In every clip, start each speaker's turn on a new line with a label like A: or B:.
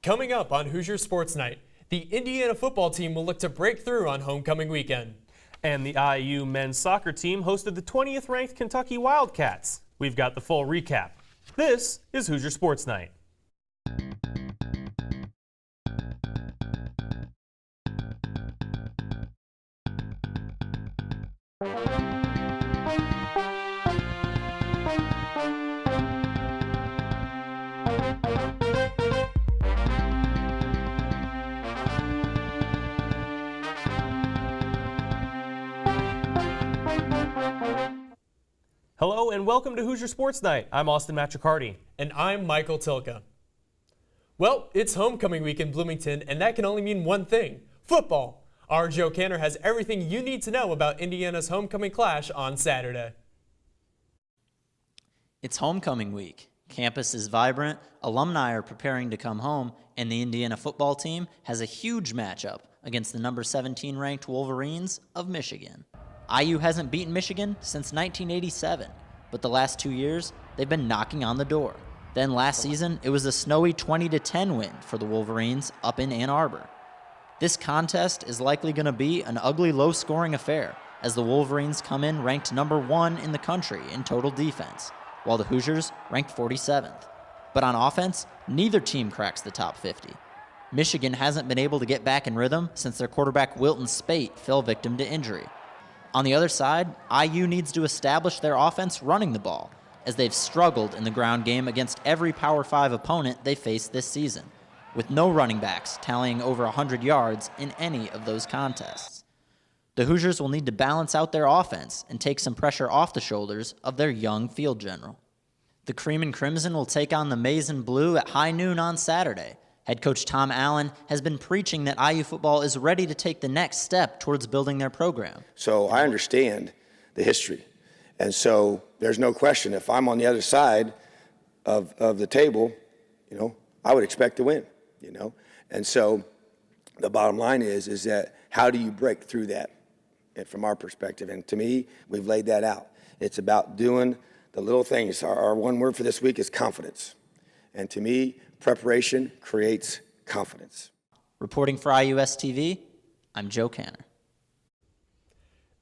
A: Coming up on Hoosier Sports Night, the Indiana football team will look to break through on homecoming weekend.
B: And the IU men's soccer team hosted the 20th ranked Kentucky Wildcats. We've got the full recap. This is Hoosier Sports Night. Hello and welcome to Hoosier Sports Night. I'm Austin Matricardi.
A: And I'm Michael Tilka. Well, it's homecoming week in Bloomington, and that can only mean one thing: football. Our Joe Canner has everything you need to know about Indiana's homecoming clash on Saturday.
C: It's homecoming week. Campus is vibrant, alumni are preparing to come home, and the Indiana football team has a huge matchup against the number 17 ranked Wolverines of Michigan. IU hasn't beaten Michigan since 1987, but the last 2 years, they've been knocking on the door. Then last season, it was a snowy 20-10 win for the Wolverines up in Ann Arbor. This contest is likely going to be an ugly, low-scoring affair, as the Wolverines come in ranked number 1 in the country in total defense, while the Hoosiers ranked 47th. But on offense, neither team cracks the top 50. Michigan hasn't been able to get back in rhythm since their quarterback Wilton Spate fell victim to injury. On the other side, IU needs to establish their offense running the ball, as they've struggled in the ground game against every Power 5 opponent they faced this season, with no running backs tallying over 100 yards in any of those contests. The Hoosiers will need to balance out their offense and take some pressure off the shoulders of their young field general. The Cream and Crimson will take on the Maize and Blue at high noon on Saturday. Head coach Tom Allen has been preaching that IU football is ready to take the next step towards building their program.
D: So I understand the history. And so there's no question, if I'm on the other side of the table, I would expect to win, And so the bottom line is that how do you break through that from our perspective? And to me, we've laid that out. It's about doing the little things. Our one word for this week is confidence. And to me, preparation creates confidence.
C: Reporting for IUS TV, I'm Joe Canner.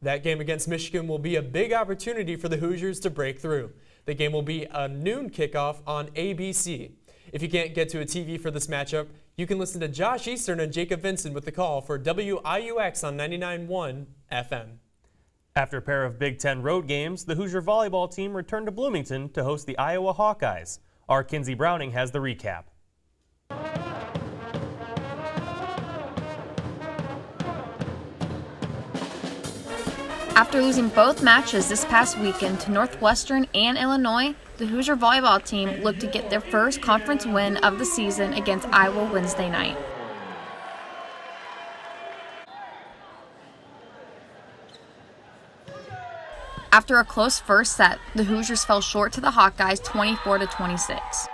A: That game against Michigan will be a big opportunity for the Hoosiers to break through. The game will be a noon kickoff on ABC. If you can't get to a TV for this matchup, you can listen to Josh Eastern and Jacob Vincent with the call for WIUX on 99.1 FM.
B: After a pair of Big Ten road games, the Hoosier volleyball team returned to Bloomington to host the Iowa Hawkeyes. Our Kinsey Browning has the recap.
E: After losing both matches this past weekend to Northwestern and Illinois, the Hoosier volleyball team looked to get their first conference win of the season against Iowa Wednesday night. After a close first set, the Hoosiers fell short to the Hawkeyes 24-26.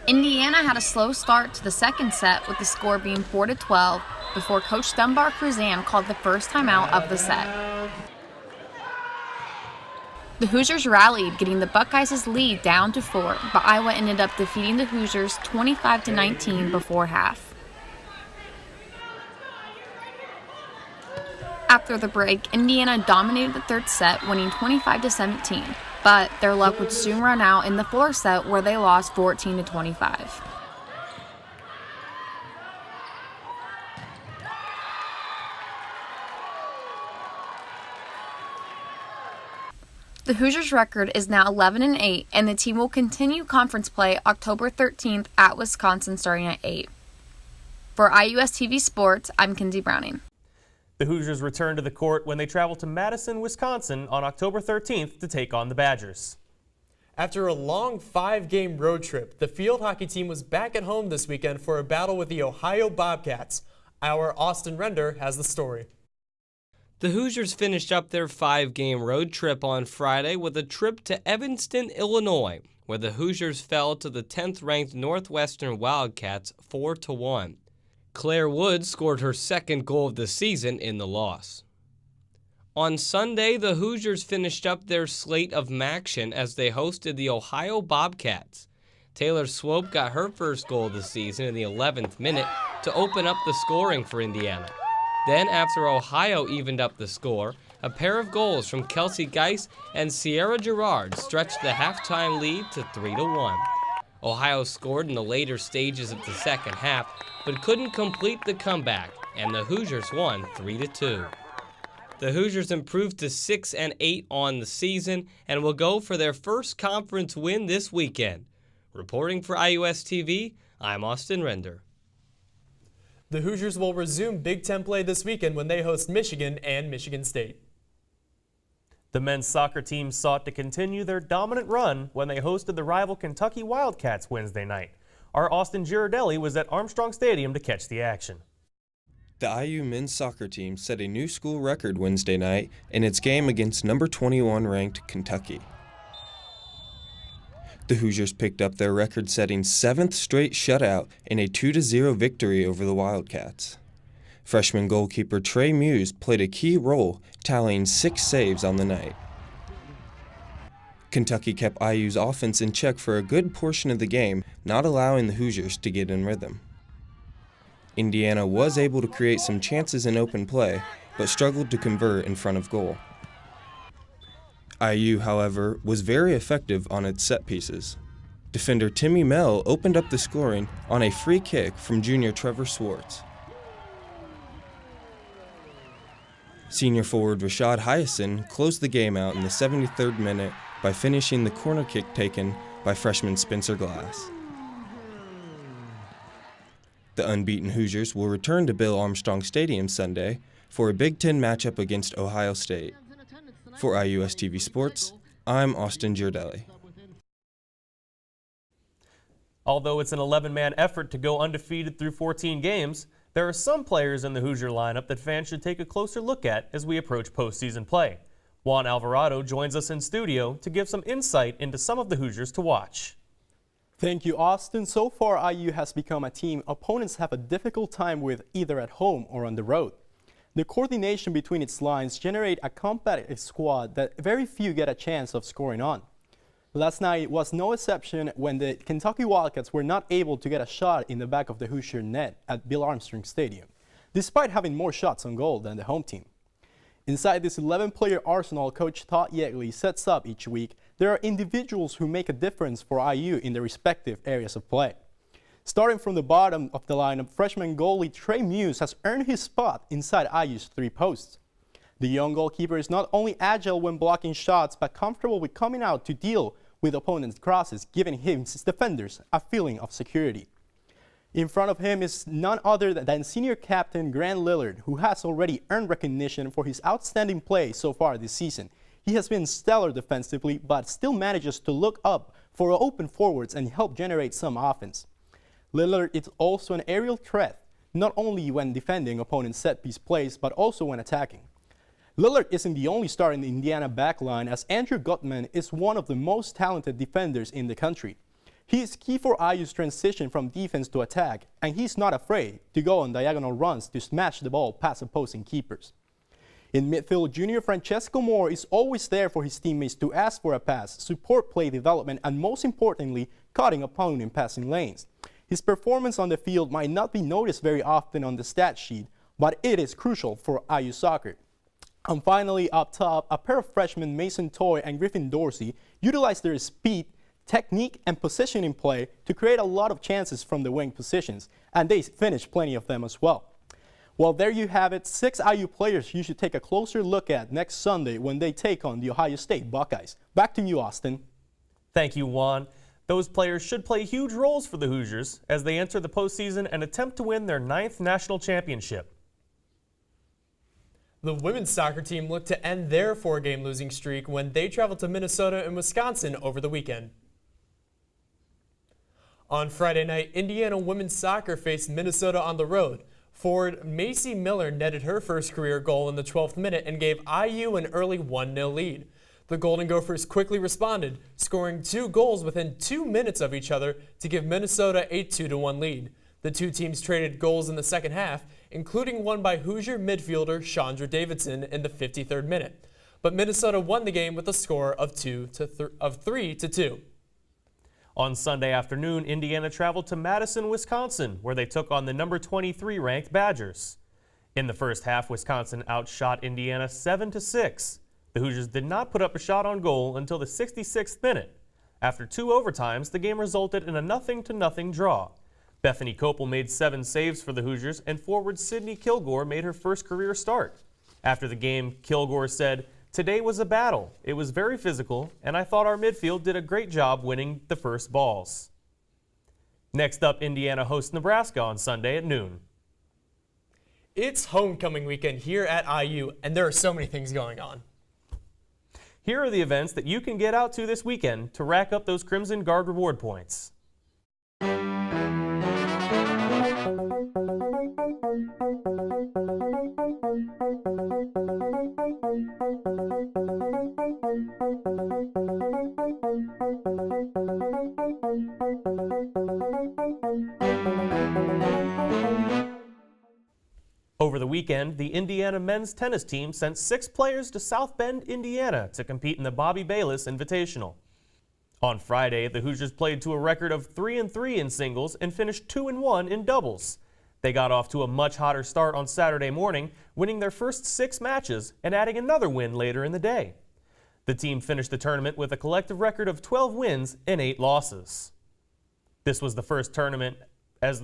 E: Indiana had a slow start to the second set, with the score being 4-12 before Coach Dunbar Cruzan called the first timeout of the set. The Hoosiers rallied, getting the Buckeyes' lead down to 4, but Iowa ended up defeating the Hoosiers 25-19 before half. After the break, Indiana dominated the third set, winning 25-17. But their luck would soon run out in the fourth set, where they lost 14-25. The Hoosiers' record is now 11-8, and the team will continue conference play October 13th at Wisconsin starting at 8. For IUS TV Sports, I'm Kinsey Browning.
B: The Hoosiers return to the court when they travel to Madison, Wisconsin on October 13th to take on the Badgers.
A: After a long 5-game road trip, the field hockey team was back at home this weekend for a battle with the Ohio Bobcats. Our Austin Render has the story.
F: The Hoosiers finished up their 5-game road trip on Friday with a trip to Evanston, Illinois, where the Hoosiers fell to the 10th-ranked Northwestern Wildcats 4-1. Claire Wood scored her second goal of the season in the loss. On Sunday, the Hoosiers finished up their slate of action as they hosted the Ohio Bobcats. Taylor Swope got her first goal of the season in the 11th minute to open up the scoring for Indiana. Then, after Ohio evened up the score, a pair of goals from Kelsey Geis and Sierra Girard stretched the halftime lead to 3-1. Ohio scored in the later stages of the second half, but couldn't complete the comeback, and the Hoosiers won 3-2. The Hoosiers improved to 6-8 on the season and will go for their first conference win this weekend. Reporting for IUS TV, I'm Austin Render.
A: The Hoosiers will resume Big Ten play this weekend when they host Michigan and Michigan State.
B: The men's soccer team sought to continue their dominant run when they hosted the rival Kentucky Wildcats Wednesday night. Our Austin Girardelli was at Armstrong Stadium to catch the action.
G: The IU men's soccer team set a new school record Wednesday night in its game against number 21 ranked Kentucky. The Hoosiers picked up their record-setting 7th straight shutout in a 2-0 victory over the Wildcats. Freshman goalkeeper Trey Muse played a key role, tallying 6 saves on the night. Kentucky kept IU's offense in check for a good portion of the game, not allowing the Hoosiers to get in rhythm. Indiana was able to create some chances in open play, but struggled to convert in front of goal. IU, however, was very effective on its set pieces. Defender Timmy Mell opened up the scoring on a free kick from junior Trevor Swartz. Senior forward Rashad Hyacin closed the game out in the 73rd minute by finishing the corner kick taken by freshman Spencer Glass. The unbeaten Hoosiers will return to Bill Armstrong Stadium Sunday for a Big Ten matchup against Ohio State. For IUS TV Sports, I'm Austin Girardelli.
B: Although it's an 11-man effort to go undefeated through 14 games, there are some players in the Hoosier lineup that fans should take a closer look at as we approach postseason play. Juan Alvarado joins us in studio to give some insight into some of the Hoosiers to watch.
H: Thank you, Austin. So far, IU has become a team opponents have a difficult time with either at home or on the road. The coordination between its lines generate a competitive squad that very few get a chance of scoring on. Last night was no exception when the Kentucky Wildcats were not able to get a shot in the back of the Hoosier net at Bill Armstrong Stadium, despite having more shots on goal than the home team. Inside this 11-player arsenal Coach Todd Yeagley sets up each week, there are individuals who make a difference for IU in their respective areas of play. Starting from the bottom of the lineup, freshman goalie Trey Muse has earned his spot inside IU's 3 posts. The young goalkeeper is not only agile when blocking shots, but comfortable with coming out to deal with opponents' crosses, giving his defenders a feeling of security. In front of him is none other than senior captain Grant Lillard, who has already earned recognition for his outstanding play so far this season. He has been stellar defensively, but still manages to look up for open forwards and help generate some offense. Lillard is also an aerial threat, not only when defending opponents' set-piece plays, but also when attacking. Lillard isn't the only star in the Indiana backline, as Andrew Gutman is one of the most talented defenders in the country. He is key for IU's transition from defense to attack, and he's not afraid to go on diagonal runs to smash the ball past opposing keepers. In midfield, junior Francesco Moore is always there for his teammates to ask for a pass, support play development, and most importantly, cutting opponent passing lanes. His performance on the field might not be noticed very often on the stat sheet, but it is crucial for IU soccer. And finally, up top, a pair of freshmen Mason Toy and Griffin Dorsey utilize their speed, technique, and positioning play to create a lot of chances from the wing positions, and they finish plenty of them as well. Well, there you have it, 6 IU players you should take a closer look at next Sunday when they take on the Ohio State Buckeyes. Back to you, Austin.
B: Thank you, Juan. Those players should play huge roles for the Hoosiers as they enter the postseason and attempt to win their 9th national championship.
A: The women's soccer team looked to end their 4-game losing streak when they traveled to Minnesota and Wisconsin over the weekend. On Friday night, Indiana women's soccer faced Minnesota on the road. Forward Macy Miller netted her first career goal in the 12th minute and gave IU an early 1-0 lead. The Golden Gophers quickly responded, scoring 2 goals within 2 minutes of each other to give Minnesota a 2-1 lead. The two teams traded goals in the second half, including one by Hoosier midfielder Chandra Davidson in the 53rd minute. But Minnesota won the game with a score of 3-2.
B: On Sunday afternoon, Indiana traveled to Madison, Wisconsin, where they took on the number 23 ranked Badgers. In the first half, Wisconsin outshot Indiana 7-6. The Hoosiers did not put up a shot on goal until the 66th minute. After 2 overtimes, the game resulted in a 0-0 draw. Bethany Kopel made 7 saves for the Hoosiers, and forward Sydney Kilgore made her first career start. After the game, Kilgore said, "Today was a battle. It was very physical, and I thought our midfield did a great job winning the first balls." Next up, Indiana hosts Nebraska on Sunday at noon.
A: It's homecoming weekend here at IU, and there are so many things going on.
B: Here are the events that you can get out to this weekend to rack up those Crimson Guard reward points. Over the weekend, the Indiana men's tennis team sent 6 players to South Bend, Indiana to compete in the Bobby Bayless Invitational. On Friday, the Hoosiers played to a record of 3-3 in singles and finished 2-1 in doubles. They got off to a much hotter start on Saturday morning, winning their first 6 matches and adding another win later in the day. The team finished the tournament with a collective record of 12 wins and 8 losses. This was the first tournament as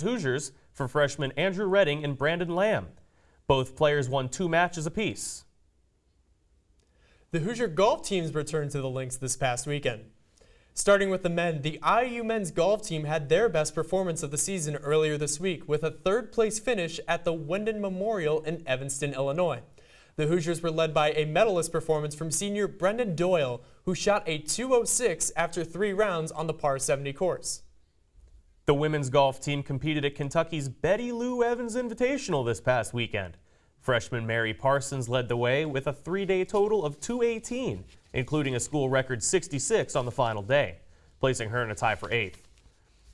B: Hoosiers for freshmen Andrew Redding and Brandon Lamb. Both players won 2 matches apiece.
A: The Hoosier golf teams returned to the links this past weekend. Starting with the men, the IU men's golf team had their best performance of the season earlier this week with a 3rd-place finish at the Wyndon Memorial in Evanston, Illinois. The Hoosiers were led by a medalist performance from senior Brendan Doyle, who shot a .206 after 3 rounds on the par 70 course.
B: The women's golf team competed at Kentucky's Betty Lou Evans Invitational this past weekend. Freshman Mary Parsons led the way with a 3-day total of 218, including a school record 66 on the final day, placing her in a tie for 8th.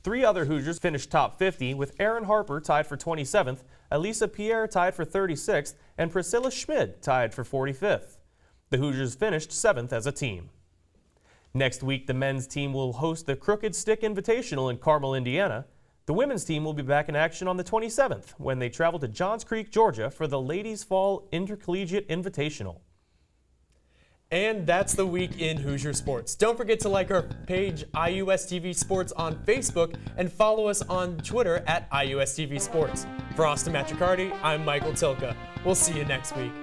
B: 3 other Hoosiers finished top 50, with Erin Harper tied for 27th, Elisa Pierre tied for 36th, and Priscilla Schmid tied for 45th. The Hoosiers finished 7th as a team. Next week, the men's team will host the Crooked Stick Invitational in Carmel, Indiana. The women's team will be back in action on the 27th when they travel to Johns Creek, Georgia for the Ladies Fall Intercollegiate Invitational.
A: And that's the week in Hoosier Sports. Don't forget to like our page, IUSTV Sports, on Facebook and follow us on Twitter at IUSTV Sports. For Austin Matricardi, I'm Michael Tilka. We'll see you next week.